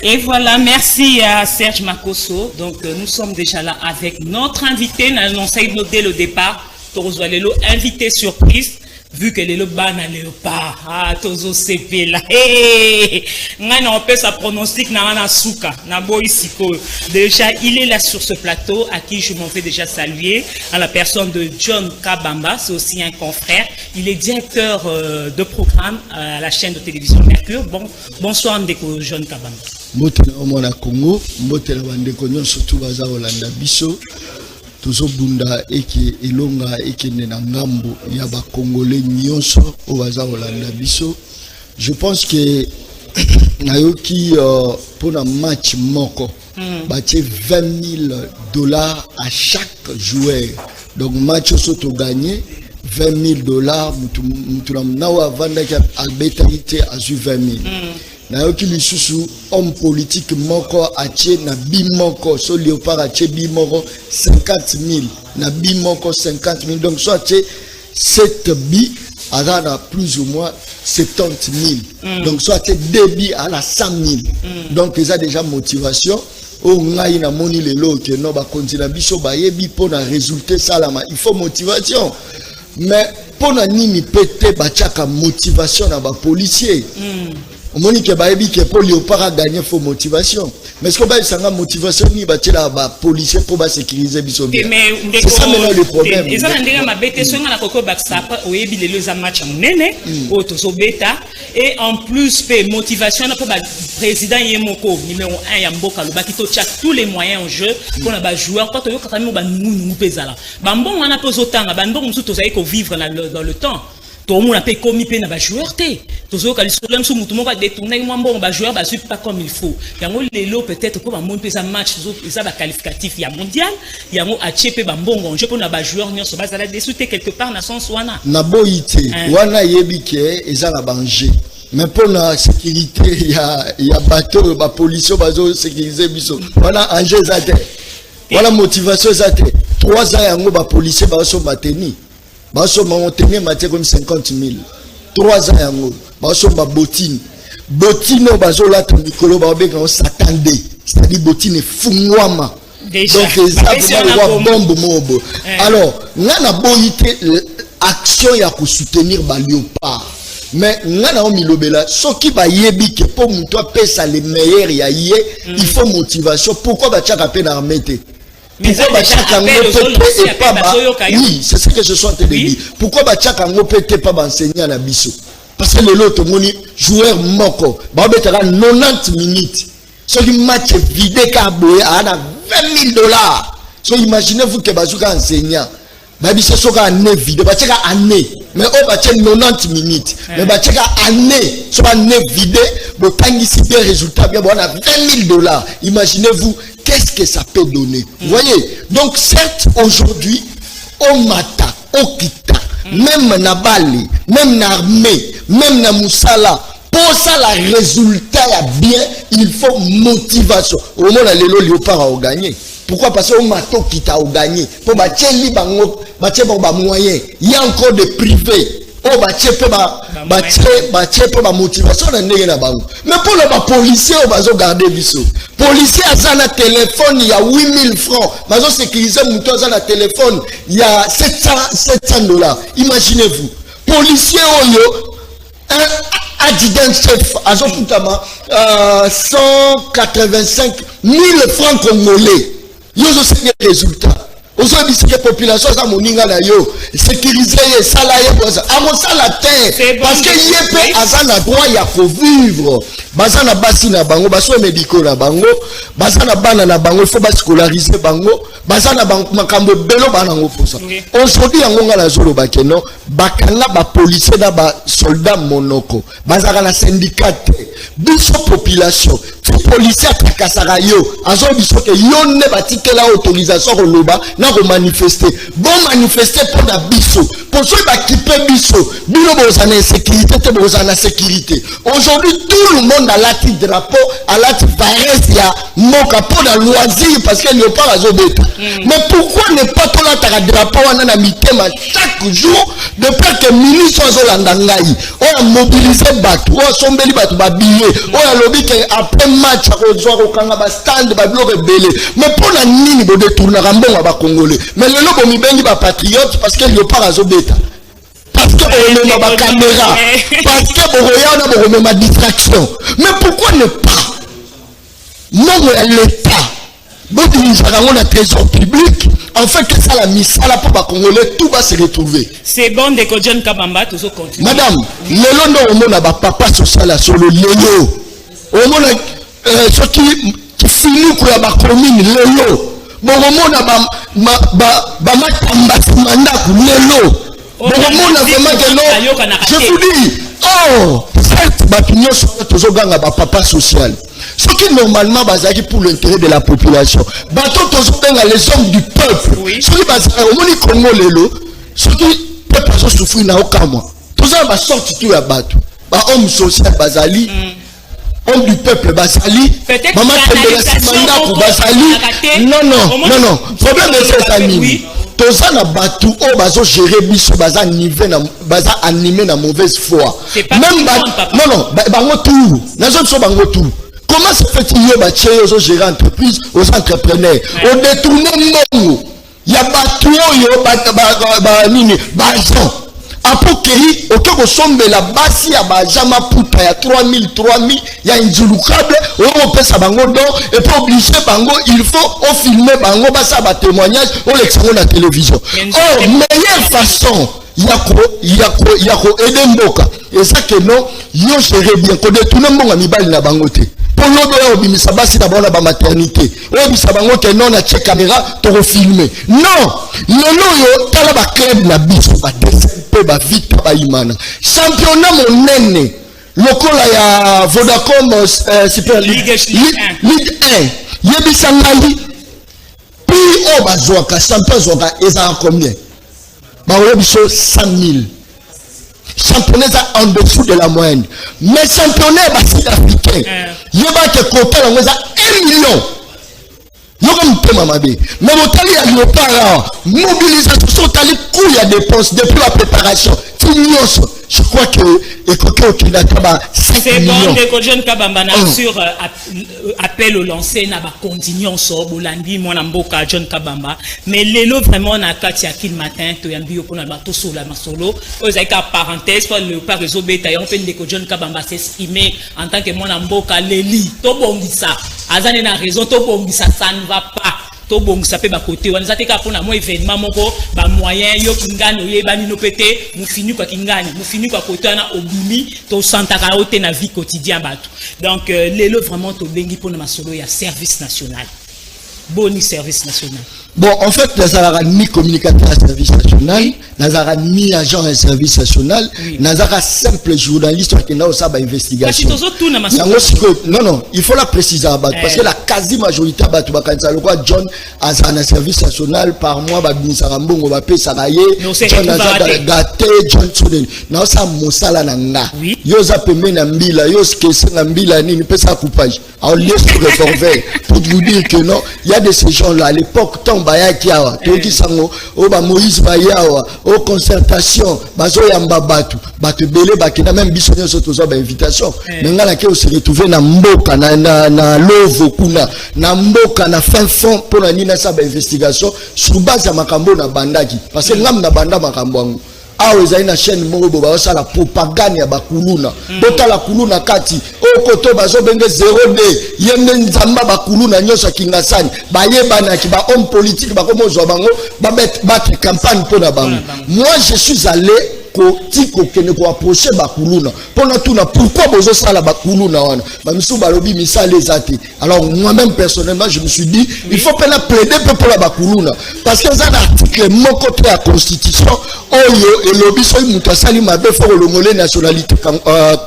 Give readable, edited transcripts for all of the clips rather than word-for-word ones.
Et voilà, merci à Serge Makosso. Donc, nous sommes déjà là avec notre invité. Nous avons annoncé dès le départ. Tozo Lelo, invité surprise. Vu que le ban à léopard. Ah, Tozo CP là. Hey! On peut sa pronostic na souka. Na boisiko. Déjà, il est là sur ce plateau à qui je m'en fais déjà saluer. À la personne de John Kabamba. C'est aussi un confrère. Il est directeur de programme à la chaîne de télévision Mercure. Bonsoir, Ndeko John Kabamba. Motela omona Congo, motela bandeko nyonso tu baza Olanda biso, tozobunda eke elonga ekende na ngambo ya ba Congolais nyonso o baza Olanda biso. Je pense que nayoki pour un match moko batie $20,000 à chaque joueur. Donc match soto gagné $20,000 mutu na wavanda ki albetaité a ju 20,000. Nayoki lisusu homme politique moko atie na bimoko so léopard atie bimoko 50,000 na bimoko 50,000 donc soit atie 7 bi à plus ou moins 70,000 donc soit atie 2 bi à la 100,000 donc ils a déjà motivation au ngai na moni lelo que no ba continue biso ba yebi pour na résultat salama il faut motivation mais pour na nini pété ba tchaka motivation na ba policier on moni que baebi que pour léopard a gagné faut motivation mais ce que ba sanga motivation ni ba tela ba policier pour ba sécuriser biso bien c'est ça maintenant le problème ils ont ndenge mabete songa na koko baksa oyebi lelo za match munene o tozo beta et en plus pe motivation na ba président yemoko numéro 1 ya mboka lo bakito tcha tous les moyens en jeu pour na ba joueur quand yo katami ba nunu pezala ba mbongo na pozo tanga ba ndongo musu toza ko vivre dans le temps. Tout le monde a payé comme il paye na joueur té. Tout ce que les problèmes sont tout le monde va détourner moi bon joueur va suivre pas comme il faut. Yango lelo peut-être pour monde pesa match ça va qualificatif il y a mondial, yango a chepé ba mbongo je pour na joueur nyonso ba za désuté quelque part na sens wana. Na boité wana yebike eza na danger. Mais pour la sécurité il y a bateau ba police bazo sécuriser biso. Wana enjeu zate. Voilà motivation zate. 3 ans yango ba police bazo bateni. Baso montenir matière comme 50,000 3 ans yango baso ba botine baso la mikolo ba beka on s'attendait c'est-à-dire botine fungwama donc ça va bombe mobo alors ngana boyité action ya ko soutenir ba léopard mais ngana o milobela soki ba yebi que pour muto pesa les meilleurs ya yé il faut motivation pourquoi ba tchaka pe na armée. Pourquoi Bachaka Ngopete et pas oui, c'est ce que je suis en train de dire. Pourquoi Bachaka Ngopete pas enseigner à la biso? Parce que l'autre moni joueur moko, ba betara 90 minutes. So le match vidé kaboé à $20,000. So imaginez-vous que Bazouka enseignant. Ba biso soka année vidé, Bachaka année. Mais on va 90 minutes. Mais Bachaka année, so année vidé, bo tangi si bien résultat bien bon on a $20,000. Imaginez-vous qu'est-ce que ça peut donner? Vous voyez? Donc, certes, aujourd'hui, au Mata, au Kita, même na Bali, même na Armée, même na Moussala, pour ça, le résultat est bien, il faut motivation. Au moment où les léopards ont gagné. Pourquoi? Parce qu'au Mata, au Kita a gagné. Pour bâtir les moyens, il y a encore des privés. Oh ba motivation na ndenge na bango mais pour le policier on va garder biso policier a na téléphone il y a 8,000 francs bazo sécuriser muto a na téléphone il y a $700 imaginez-vous policier oyo un adjudant chef azo futama 185,000 francs congolais yozo c'est le résultat. Aujourd'hui, c'est la population ça moninga na yo sécuriser les salariés pour ça. À mon salaire parce que yépe azana droit ya ko vivre. Bazana basi na bango, baso médicaux na bango, bazana bana na bango, il faut ba scolariser bango, bazana makambo belo bana ngo pour ça. Aujourd'hui yango ngala zolo bakeno, bakanga ba policier na ba soldat monoko, bazaka na syndicat, biso population. Policier atakasaka yo azo biso ke yo ne batikela autorisation koloba na ko manifester bon manifester pour la biso pour ceux qui peuvent biso bino boza na sécurité te boza na sécurité aujourd'hui tout le monde a la drapeau a la reste ya moka pour la loisir parce que léopard azobeta. Mais pourquoi ne pas tout la drapeau wana na mitema chaque jour de peur que ministre azolanda ngai on a mobilisé batu on sombeli batu ba billet on a lobby que après match akozwa kokanga ba stand ba bloc belé mais pour la nini bo détourner mbongo ba congolais mais lelo bo mibengi ba patriote parce que léopard azobeta. Parce que on a ma caméra, parce que on a ma distraction. Mais pourquoi ne pas? Non, l'État, on a trésor public, en fait, que ça la mise à la pour Congolais, tout va se retrouver. C'est bon de que John Kabamba, tout ça continue. Madame, le nom, on a papa social sur le léo. On a ce qui finit pour la commune, léo. Bon, on a ma mandat pour léo. Je vous dis, oh, certes, papa social. Ce qui normalement basé pour l'intérêt de la population. Les hommes du peuple. Ce qui basé au Congo, ce qui peut souffrir n'a aucun mois. Tout ça va sortir tout à battre. Homme social basali. Homme du peuple basali. Maman basali. Non. Problème de cette amie. Toza na batu o bazo gérer biso baza niveau na baza animé na mauvaise foi. Même non bango tout. Nazo so bango tout. Comment se fait-il ba tché aux gérer entreprise aux entrepreneurs on détourne mbongo ya batu yo ba nini bazan apokeri okoko sombe la basi ya bajama puta ya 3000 ya indulukable on pesa bango don et pour obliger bango il faut on filmer bango basa ba témoignage on l'expose la télévision. Oh meilleure façon yako aider mboka et ça que non yo gérer bien ko détourner mbonga mibali na bango te pour l'obéir au bimisa basi d'abord la maternité au bisa bango que non na check caméra to filmer non yo tala ba club na biso ba peu ba vite ba imana championnat monene lokola ya Vodacom Super Ligue 1 yebisa ngai puis o bazwaka champion zoka eza combien ba biso 100,000 championnat en dessous de la moyenne mais championnat sud-africain yeba que côté la moza 1 million yoko mpema mabe mais motali ya léopard mobilisation tali coût ya dépense depuis la préparation tinyoso je crois que écoutez au Kinataba c'est bon de que John Kabamba na sur appel au lancer na ba continuer so bolandi mona mboka John Kabamba mais lelo vraiment na kati ya kin matin to yambi yo pona ba to sola masolo ozaka parenthèse pour le pas réseau beta on peut de que John Kabamba s'exprimer en tant que mona mboka leli to bongisa azane na raison to bongisa ça ne va pas to bongisa pe ba côté wana zateka pona mo événement moko ba moyen yo kingani oyebani no pété mu fini kwa kingani mu fini kwa côté na obimi to santaka ote na vie quotidien batu donc lelo vraiment to bengi pona masolo ya service national boni service national. Bon, en fait, Nazara ni communicateur à service national, Nazara ni agent à service national, Nazara simple journaliste qui n'a pas d'investigation. Non, il faut la préciser parce que la quasi majorité de John a un service national par mois, Sarambongo, Bapé, Saraye, John a gâté, John Soden. Non, ça Moussala Nanga. Yosa Pemé Nambila, Yos Kessé Nambila, ni peut sa coupage. On laisse le réformer pour vous dire que non, il y a de ces gens-là à l'époque, tant Bayakiawa, Toki Sango, Oba Moïse Bayawa, au concertation, Bazo Yamba Batu, Batu Bele, Bakina, même Bissonio Sotozo, invitation. Maintenant, là, on se retrouve na Mboka, na Lovo Kuna, na Mboka, na fin fond pour la Nina Saba investigation, sur base à Makambo na Bandaki. Parce que l'âme na Banda Makambo. Ah, vous avez une chaîne Morobo, ça la propagande ya Bakuluna. Bota la Kuluna Kati, au koto bazo benge 0D, yende nzamba Bakuluna nyosa kingasani, bayebana ki ba homme politique ba komo zo bango, ba battre campagne pour na bango. Moi je suis allé tiko kene ko approcher Bakuluna. Pendant tout na pourquoi bozo sala Bakuluna wana. Ba misu balobi misale ezate. Alors moi-même personnellement je me suis dit il faut pas la plaider pour la Bakuluna parce que ça un article mon côté la constitution oyo et lobi so muta sali mabe for le ngolé nationalité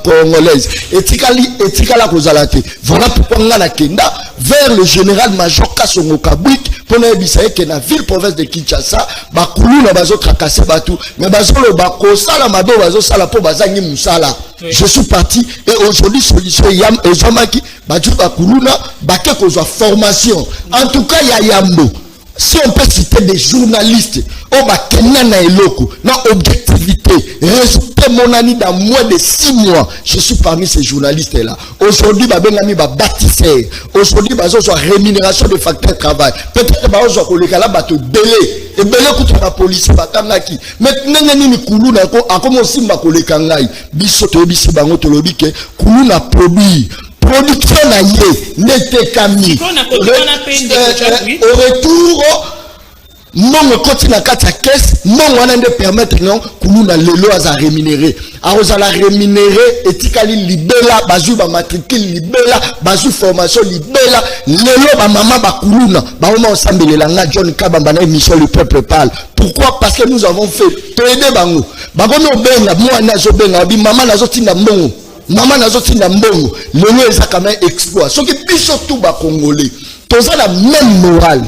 congolaise. Etikala kozalate. Voilà pourquoi on a la kenda vers le général major Kasongo Kabwik pour ne pas que la ville province de Kinshasa bakulu na bazo tracasser batou mais bazo le bako sala mado bazo sala po bazangi musala. Je suis parti et aujourd'hui solution yam et Zamaki baju bakulu na baké ko formation. En tout cas ya yambo. Si on peut citer des journalistes, on va tenir na eloko, na objectivité, résultat mon ami dans moins de 6 mois, je suis parmi ces journalistes-là. Aujourd'hui, bah ben ami bah bâtisseur. Aujourd'hui, bah soit rémunération de facteur de travail. Peut-être bah soit que le gars là bah te délai. Et belé contre la police bah kamaki. Maintenant ni kulu na ko, a comme aussi bah que le kangai. Bisoto bisi bango to lobi ke kulu na produit. Production na yé n'était kami. Au retour, mon côté na kata caisse, mon wana de permettre non kulu na lelo aza rémunéré. A la rémunéré etikali libela bazu ba matricule libela bazu formation libela lelo ba mama ba kuluna ba mama ensemble la nga John Kabamba na émission le peuple parle. Pourquoi? Parce que nous avons fait aider bango. Ba kono benga moi na zo benga bi mama na zo tinda mbongo. Maman n'a pas de mbongo, le lieu est quand même exploit. Ce qui est surtout bas congolais, tous la même morale.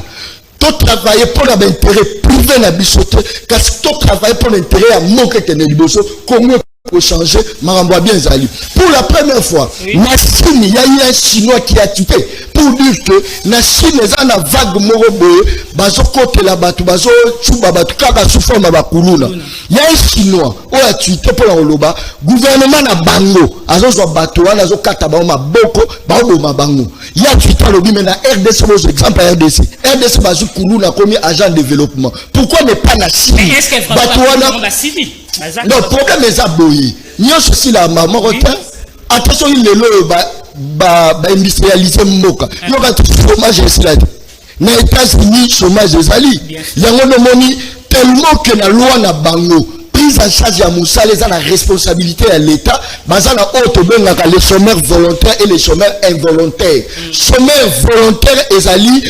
Tout travailler pour l'intérêt privé na bisoté, car tout travailler pour l'intérêt à manquer que ne liboso, comment pour changer, maramboa bien zali. Pour la première fois, na Chine, il y a eu un Chinois qui a tué pour dire que na Chine les a na vague moroboe, bazo côté la batu, bazo chuba batu, kaba sous forme bakuluna. Il y a un Chinois qui a tué pour la Oloba, gouvernement na bango, azo zo batu, azo kata baoma boko, baoma bango. Il y a tué le mais na RDC, vos exemples à RDC. RDC bazo kuluna comme agent de développement. Pourquoi ne pas na Chine? Mais est-ce qu'elle va la civile? Non, le problème est aboyé. Nous aussi la maman attention il est là industrialiser moka. Nous avons tout chômage ici là. Dans les États-Unis chômage des ali. Il y a un moni tellement que la loi na bango prise en charge à Moussa les a la responsabilité à l'État. Bazana auto benga les chômeurs volontaires et les chômeurs involontaires. Chômeurs volontaires et ali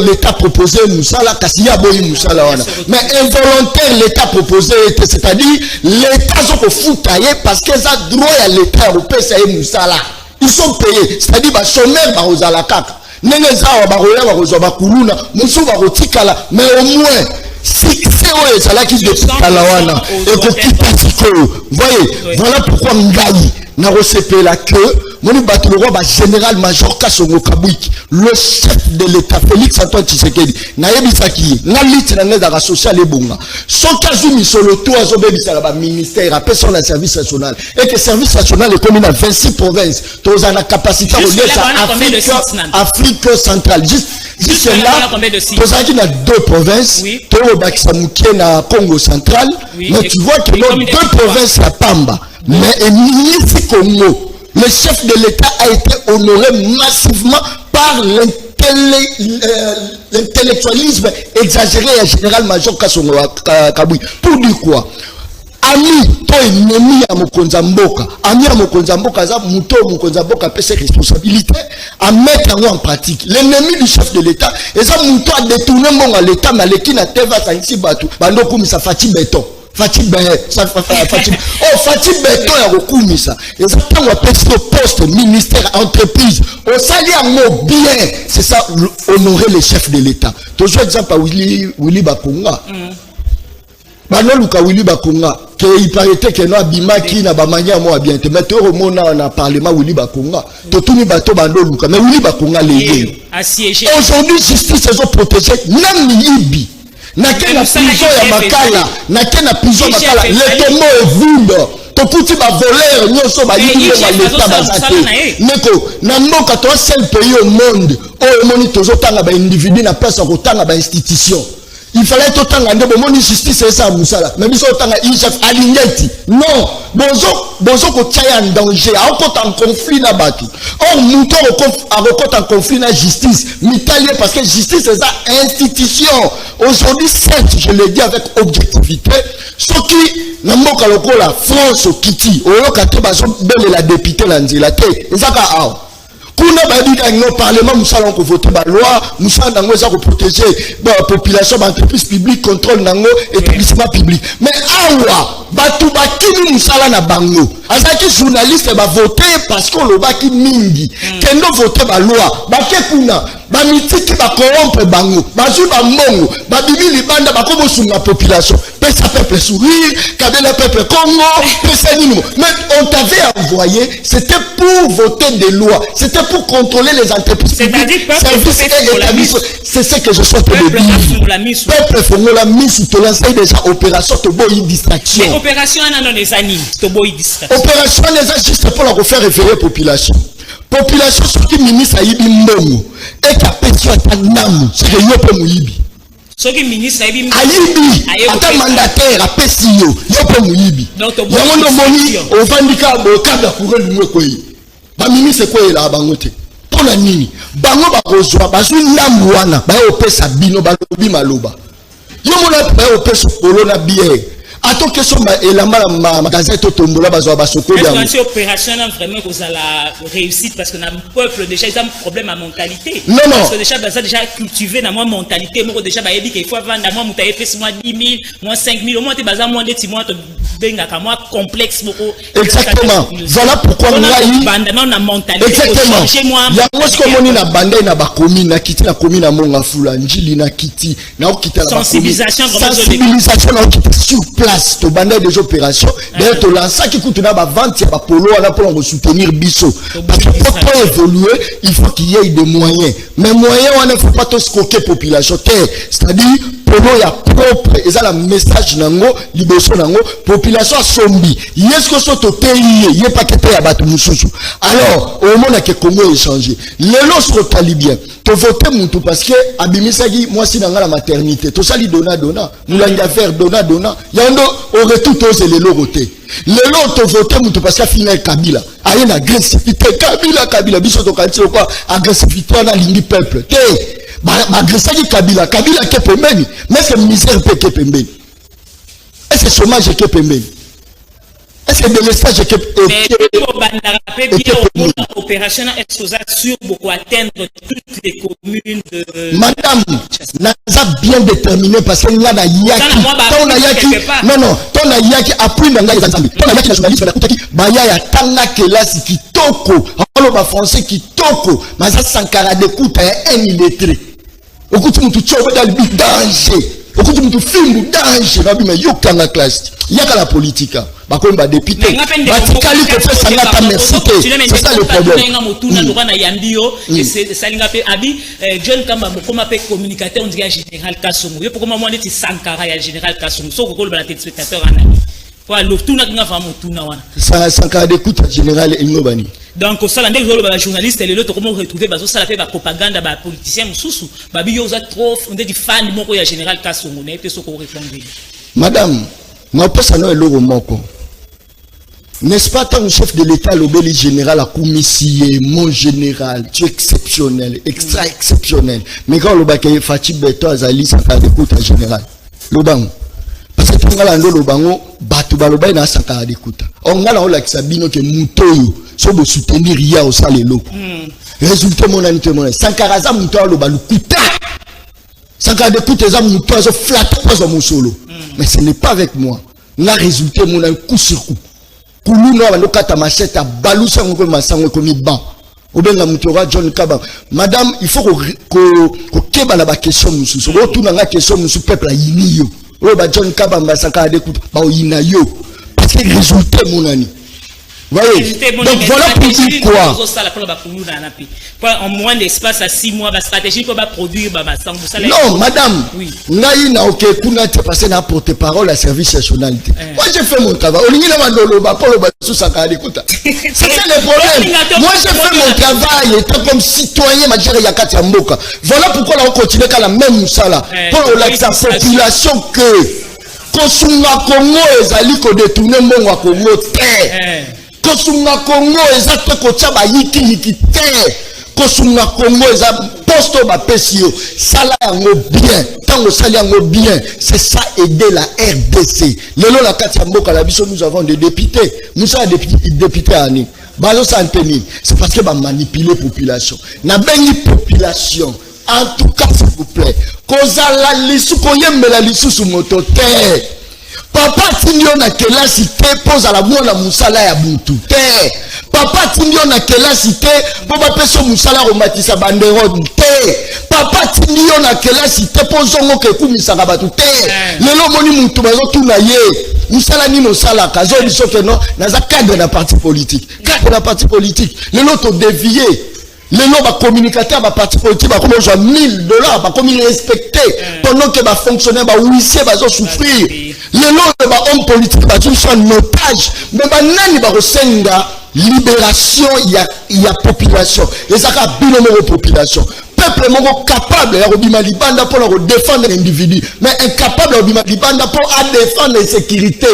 l'État proposé Moussa la kasiya boyi Moussa la wana. Mais involontaire l'État proposé c'est-à-dire l'État sont au foutailler parce qu'ils ont droit à l'État européen c'est Moussa là. Ils sont payés. C'est-à-dire bah chômeurs bah aux alakaka. Neneza bah roya bah aux bakuluna Moussa bah rotikala mais au moins si c'est ça là qui de Kalawana et pour qui voyez voilà pourquoi Ngai n'a reçu la queue mon bateau le roi général major Kasongo Kabwiki le chef de l'état Félix Antoine Tshisekedi na yebisaki na liste na neza ka social et bonga son kazumi solo to azobebisa la ministère appelle son service national et que service national est commun dans 26 provinces tous en la capacité de Afrique centrale juste là tous qui dans 2 provinces to Bakisamuke na Congo central mais tu vois que dans 2 provinces à Pamba mais et ministre Congo le chef de l'État a été honoré massivement par l'intellectualisme exagéré à général-major Kasongo Kabui. Pour dire quoi? Ami, toi ennemi à Mokonzamboka. Ami à Mokonzamboka, ça, Mouto Mokonzamboka peut ses responsabilités à mettre en pratique. L'ennemi du chef de l'État, et ça, Mouto a détourné mon à l'État, mais l'équipe n'a pas fait ça ici, Bando comme ça, Fatih Béton. Fatih Béton ya kokumisa et ça quand on appelle ce poste ministère entreprise on salue un mot bien c'est ça honorer les chefs de l'État toujours exemple à Willy Bakonga Luka Willy Bakonga que il paraît que no abimaki na bamanya mo bien te mais au mona na parlement Willy Bakonga to tuni bato bando Luka mais Willy Bakonga les assiégé aujourd'hui justice ils ont protégé nam yibi na kena prison ya makala na kena prison makala le tomo est vide to kuti ba voleur nyoso ba yidi ba l'État bazate neko na mboka to seul pays au monde o moni tozo tanga ba individu na place ko tanga ba institution il fallait tout tanga ndebo moni justice et ça musala mais biso tanga chef aligneti non bozo ko tia en danger a ko en conflit na batu or muto ko en conflit na justice mitalier parce que justice c'est ça institution aujourd'hui certes je le dis avec objectivité ce qui na mboka lokola France au kiti o lokate bazo belle la députée la nzela te ezaka aw kuna badika no parlement musala ko voter ba loi musala nango za ko protéger ba population ba entreprise publique contrôle nango établissement public mais awa batu bakini musala na bango azaki journaliste ba voter parce qu'on lo baki mingi kendo voter ba loi ba ke kuna ba bamitiki bakorompe bango bazwi bambongo babimi libanda bakobosunga population pesa peuple sourire kabela peuple Congo pesa nini. Mais on t'avait envoyé, c'était pour voter des lois, c'était pour contrôler les entreprises publiques, services et établissements. C'est ce que je souhaite de dire. Peuple fongola misu to lancer déjà opération to boy distraction. Mais opération non les animes to boy distraction. Opération les juste pour la refaire référer population. Population sur qui ministre a yibi mbongo et qui a pété à namu c'est que yope muyibi. Ce qui ministre a yibi ata mandataire a pété yope muyibi. Yango no moni ovandika bokada kure lumwe koyi. Ba ministre koyi la bangote. Pona nini? Bango ba kozwa bazwi namu wana ba opesa bino ba lobi maloba. Yo mona ba opesa polona bière. Attends que son ma magasin to tombola bazo basoko ya. Est-ce que opération vraiment que ça la réussite parce que na peuple déjà ils ont un problème à mentalité. Non non. Parce que déjà ça déjà cultivé dans moi mentalité moi déjà ba yebi qu'il faut vendre moi mutaye fait moi 10 000, moi 5 000 au moins te baza moi des mois te benga ka moi complexe beaucoup. Exactement. Voilà pourquoi ngai banda non na mentalité. Exactement. Ya moi ce que moni na banda na ba commune na kiti na commune na monga fula njili na kiti na okita la sensibilisation na okita sur place to banda des opérations d'ailleurs to lancer qui coûte na ba vente ya ba polo na pour soutenir biso parce que pour évoluer il faut qu'il y ait des moyens mais moyens on ne faut pas tout scoquer population c'est-à-dire polo ya propre et ça la message nango liboso nango population sombi yesko so to payer ye paquet ya batu mususu alors au moment que Congo échanger les lorsque talibien to voter mutu parce que abimisaki moi si dans la maternité to sali dona moulanga faire dona yando au retour tous les loroté les lots to voter mutu parce que final Kabila aye na agressivité Kabila biso to kanti quoi agressivité na lingi peuple te ba agressaki Kabila ke pembeni mais c'est misère pe ke pembeni est-ce que chômage ke pembeni est-ce que de l'estage que opération est sûr beaucoup atteindre toutes les communes de madame naza bien déterminé parce que là na yaki non ton yaki appui na ngai zambi ton yaki na journaliste na kutaki baya ya tanga kelasi kitoko alo ba français kitoko maza Sankara de kuta ya un illettré okuti mutu chobe dans le danger okuti mutu filmu danger na bima yoka na classe yaka la politique bakon ba député batikali ko fait ça ngata merci c'est ça le problème motuna ndoko na yambio et c'est ça linga pe abi John Kamba mokoma pe communicateur on dit général Kasongo yo pourquoi moi ndeti Sankara ya général Kasongo so ko ba téléspectateur ana kwa lotuna nga fa motuna wana ça Sankara d'écoute général Ingobani donc ça là ndeko ba journaliste les autres comment retrouver bazo ça la fait ba propagande ba politicien mususu ba biyo za trop on dit fan moko ya général Kasongo na pe so ko répondre madame moi pesa no eloko moko. N'est-ce pas tant chef de l'État, l'obéli général, a commissionné mon général, tu es exceptionnel, extra exceptionnel. Mais quand le bac est fatigué, Beto Azali, ça fait d'écoute en général. Le bang. Parce que tout le monde le bango, batu baloba na sakara d'écoute. On a la sabino que moutoyo, so de soutenir ria au sale lo. Résultat mon ami témoin. Sankara za moutoyo lo balu kuta. Sankara d'écoute za moutoyo so flat pas mon solo. Mais ce n'est pas avec moi. Na résultat mon ami coup sur coup. Kuluno wanokata machette à balusa ngoko masango komi ban obenga mutora John Kaba madame il faut ko keba na ba question mususu o tuna nga question musu peuple yini yo o ba John Kaba mbasaka de coup ba yina yo parce que résultat monani voyez donc voilà pour dire quoi en moins d'espace à 6 mois la stratégie pour produire non madame ngai na OK kuna te passer na porte-parole à service nationalité moi j'ai fait mon travail olingi na mandolo ba polo ba susaka d'écoute c'est ça le problème moi j'ai fait mon travail étant comme citoyen majeur ya kati ya mboka voilà pourquoi on continue à la même sala pour la population que kosunga Congo ezali ko détourner mbongo Congo te kosunga Congo ezate ko tshaba yiki te kosunga Congo eza posto ba pesio sala yango bien tango sala yango bien c'est ça aider la RDC lelo la kati ya mboka la biso nous avons des députés musa député ani bazo santeni c'est parce que ba manipuler population na bengi population en tout cas s'il vous plaît kozala lisu koyembela lisusu moto te papa tindio na kelasi te poza la mwana musala ya butu te papa tindio na kelasi te po ba peso musala romatisa bandero te papa tindi yo na kelasi te po zongo ke kumisaka bato te lelo moni mutu bazo tuna ye musala nino sala kazo biso ke no naza cadre na parti politique lelo to dévier lelo ba communicateur ba parti politique ba comme $1,000 ba comme respecté pendant que ba fonctionnaire ba huissier bazo souffrir lelo ba homme politique ba tout en otage mais ba nani ba resenga libération il y a population et ça ka bino mo population peuple moko capable ya robima libanda pour défendre l'individu mais incapable ya robima libanda pour défendre la sécurité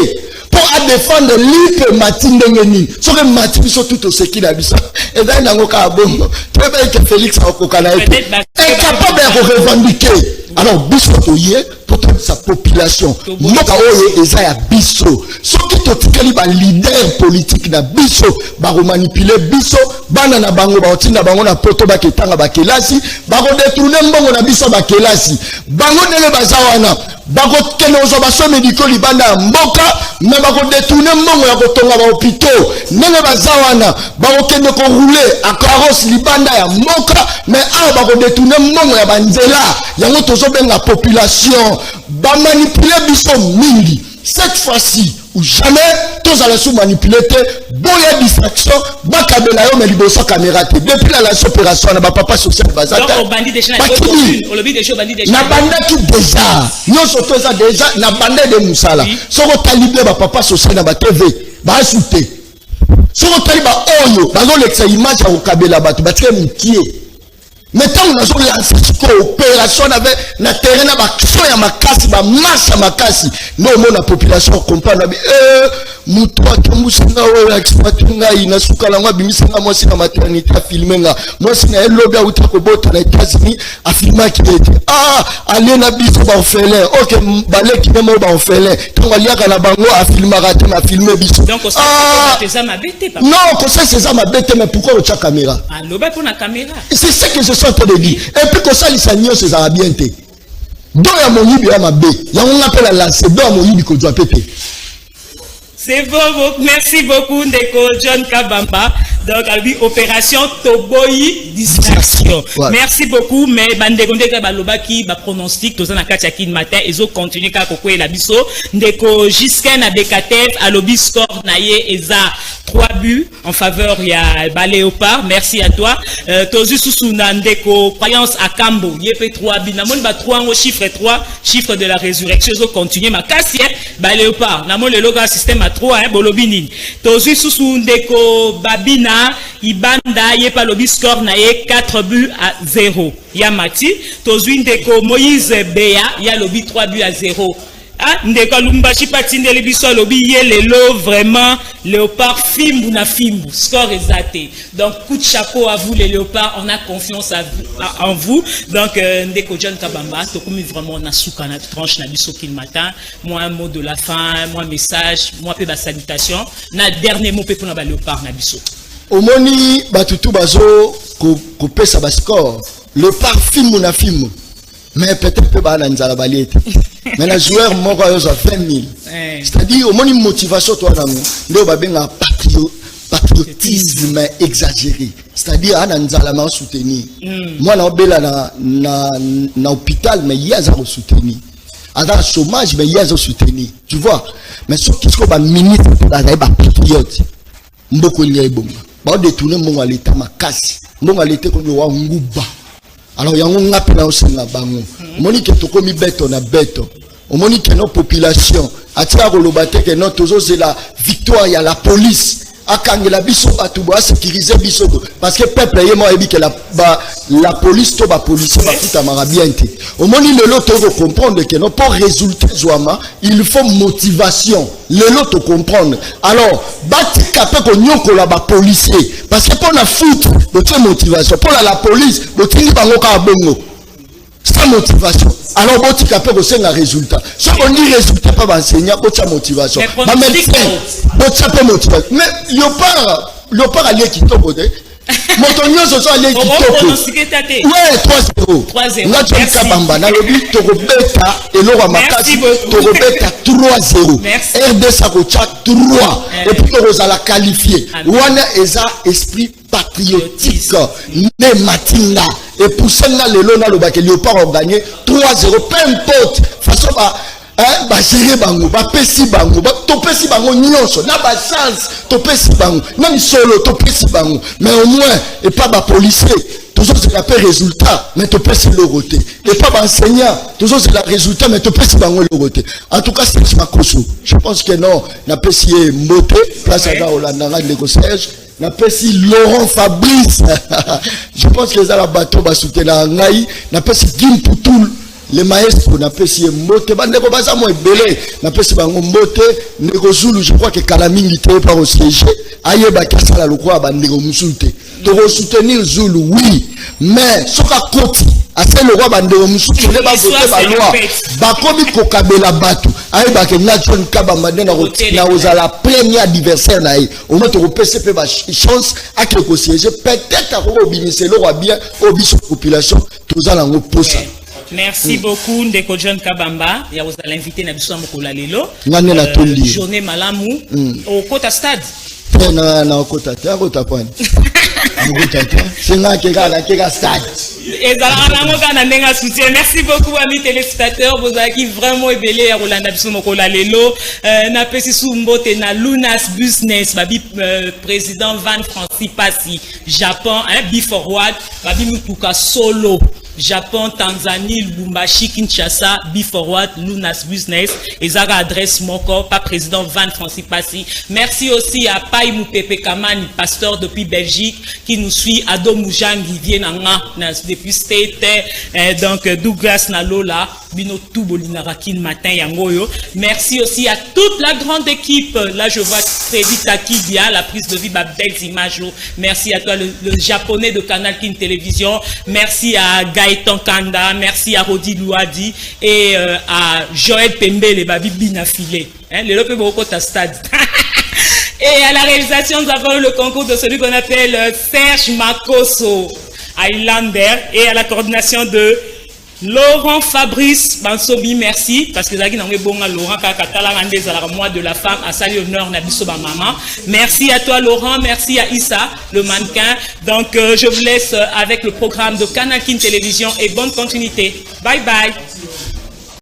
pour défendre libre matinde ngeni so que matinde so tout au sécurité biso et dans nango ka bongo très bien que Félix akokana incapable ya revendiquer alors biso toye pour toute sa population moka oyo eza ya biso soki totikali ba leader politique na biso ba manipuler biso bana na bango ba otinda bango na poto ba ketanga ba kelasi ba ko détourner mbongo na biso ba kelasi bango ndenge bazawana ba ko kene ozo ba so médico libanda mboka mais ba ko détourner mbongo ya kotonga ba hôpitaux ndenge bazawana ba ko kende ko rouler à carrosse libanda ya mboka mais a ba ko détourner mbongo ya banzela yango tozo benga population ba manipuler biso mingi cette fois-ci ou jamais tous allons sous manipuler boya distraction bakabela yo mais liboso caméra te depuis la opération na ba papa social bazata donc bandi déjà au lobby des shows bandi déjà na banda tout déjà nous surtout ça déjà na banda de musala soko talibé ba papa social na ba TV ba souté soko taliba oyo bazo lexa image ya okabela bato batike mukie maintenant on a sur la opération avec na terrain na ba ya makasi ba massa makasi no mona population comprendre mutu atombusinga oyo akipatunga ina sukala ngwa bimisanga mwasi na maternité a filmenga mwasi na elobi auta ko bota na États-Unis a filma ki ete allez na biso ba orphelin OK baleki même ba orphelin tonga liaka na bango a filmaka te na filmer biso donc c'est ça ma bête papa non c'est ça ma bête mais pourquoi au cha caméra loba pour la caméra c'est ça que je suis en train de dire et puis que ça les sagnos c'est ça bien té do ya moyibi ya mabe ya on appelle la c'est do ya moyibi ko doit péter. C'est bon, merci beaucoup Ndeko John Kabamba. Donc, opération Toboyi distraction. Ouais. Merci beaucoup, mais Ndeko Baloba qui va pronostic, tous en akatiaki matin, et zo continue ka koko et la biso. Ndeko Jisken a Bekatev, à l'obi score naye eza 3 buts en faveur ya Baléopard. Merci à toi. Tozu Susuna Ndeko croyance à Kambo, yep 3 buts. Namon ba 3 au chiffre 3, chiffre de la résurrection. Zo continue ma casse Baléopard. Namon le logo système à 3 bolobini. Tozu Susu Ndeko Babina Ibanda yepa lobi score na ye 4 buts à 0. Yamati Tozu Ndeko Moïse Beya ya lobi 3 buts à 0. Ndeko Lumbashi patinde le biso lobi ye lelo vraiment Léopard fimbu na fimbu score exacté. Donc coup de chapeau à vous les Léopards, on a confiance en vous. Donc Ndeko John Kabamba to comme vraiment na souka na tranche na biso kin matin. Moi un mot de la fin, moi message, moi pe ba salutation. Na dernier mot pe pour na ba Léopard na biso. Omoni batutu bazo ko pesa ba score. Léopard fimbu na fimbu. Mais peut-être que ba na nzala baliete. Mais les joueurs moko yo za 20 000. C'est-à-dire au moins une motivation toi na ndo ba benga patriotisme exagéré. C'est-à-dire ana nzala ma soutenir. Moi na obela na hôpital mais il y a za soutenir. Ada chômage mais il y a za soutenir. Tu vois? Mais ce qui ko ba ministre ba patriote. Mboko nyai bonga. Ba détourner mon à l'état makasi. Mon à l'état ko wa nguba. Alors yango ngapi na osenga bango omoni ke tokomi beto na beto omoni ke no population atia ko lobate ke no tozo c'est la victoire ya la police akangela biso batu ba sécuriser biso parce que peuple yemo ebi ke la police to ba policier ba futa marabiente omoni lelo to comprendre que no pour résultat zoama il faut motivation lelo to comprendre alors bati kapé ko nyoko la ba policier parce que pour la foot de motivation pour la police de tingi bango ka bongo sans motivation alors boti kapé ko senga résultat si on dit résultat pas enseignant ko ta motivation ba médecin boti pas motivation mais yo pas aller qui to côté Motonyo ce soit aller qui to ouais 3-0 na tchika bamba na lobi to robeta et lora makasi to robeta 3-0 RD ça ko cha 3 et puis to rozala qualifier wana eza esprit patriotique ne matinga et pour ça le lona le bac Léopard ont gagné 3-0 peu importe façon ba gérer bango ba pesi bango ba to pesi bango nyonso na ba chance to pesi bango même solo to pesi bango mais au moins et pas ba policier toujours c'est la résultat mais to pesi le côté et pas ba enseignant toujours c'est la résultat mais to pesi bango le côté en tout cas c'est ma koso je pense que non na pesi mbote place à Olanda de l'écossage na pesi Laurent Fabrice je pense que ça la bateau ba soutenir ngai na pesi Kim Poutoul les maestros n'a pas si mbote bandeko baza mo ebele n'a pas si bango mbote ndeko Zulu je crois que Kalamingi te pas au siège ayeba kasa la lokwa bandeko musulte to soutenir Zulu oui mais soka koti ase le roi bandeko musulte le ba voter ba loi ba komi kokabela batu ayeba ke na John Kabamba na ozala premier adversaire na ye au moins to PCP ba chance à quelque siège peut-être à ko bimiselo roi bien au biso population tozala ngo posa. Merci beaucoup Ndeko John Kabamba. Ya vous allez inviter na biso mokola lelo. Journée malamu au Kota Stade. Na Kota ta Kota point. Merci beaucoup amis téléspectateurs. Vous avez vraiment ébélé à Rolanda biso mokola lelo. Na pesi sumbote na Lunas Business babi président Van Francis Passy Japon bi forward babi mutuka solo Japon, Tanzanie, Lubumbashi, Kinshasa, Biforward, Lunas Business, et Zara adresse mon corps, pas président Van Francis Passy. Merci aussi à Pai Moupepe Kamani, pasteur depuis Belgique, qui nous suit, Ado Moujangi, vient depuis State, donc Douglas Nalola, Bino Tubolinarakin matin, Yangoyo. Merci aussi à toute la grande équipe. Là, je vois Freddy Takidia, la prise de vie, belles images. Merci à toi, le japonais de Canal Kin Télévision. Merci à Gaëtan Kanda, merci à Rodi Louadi et à Joël Pembe, les babi binafilé. Le Lope Bokota Stade. Et à la réalisation, nous avons eu le concours de celui qu'on appelle Serge Makoso, Highlander, et à la coordination de Laurent Fabrice Bansobi, merci parce que Zagi n'avait bon Laurent Kakatala Randez à la mois de la femme à salut honneur Nabisoba maman. Merci à toi Laurent, merci à Issa le mannequin. Donc je vous laisse avec le programme de Canal Kin Télévision et bonne continuité. Bye bye.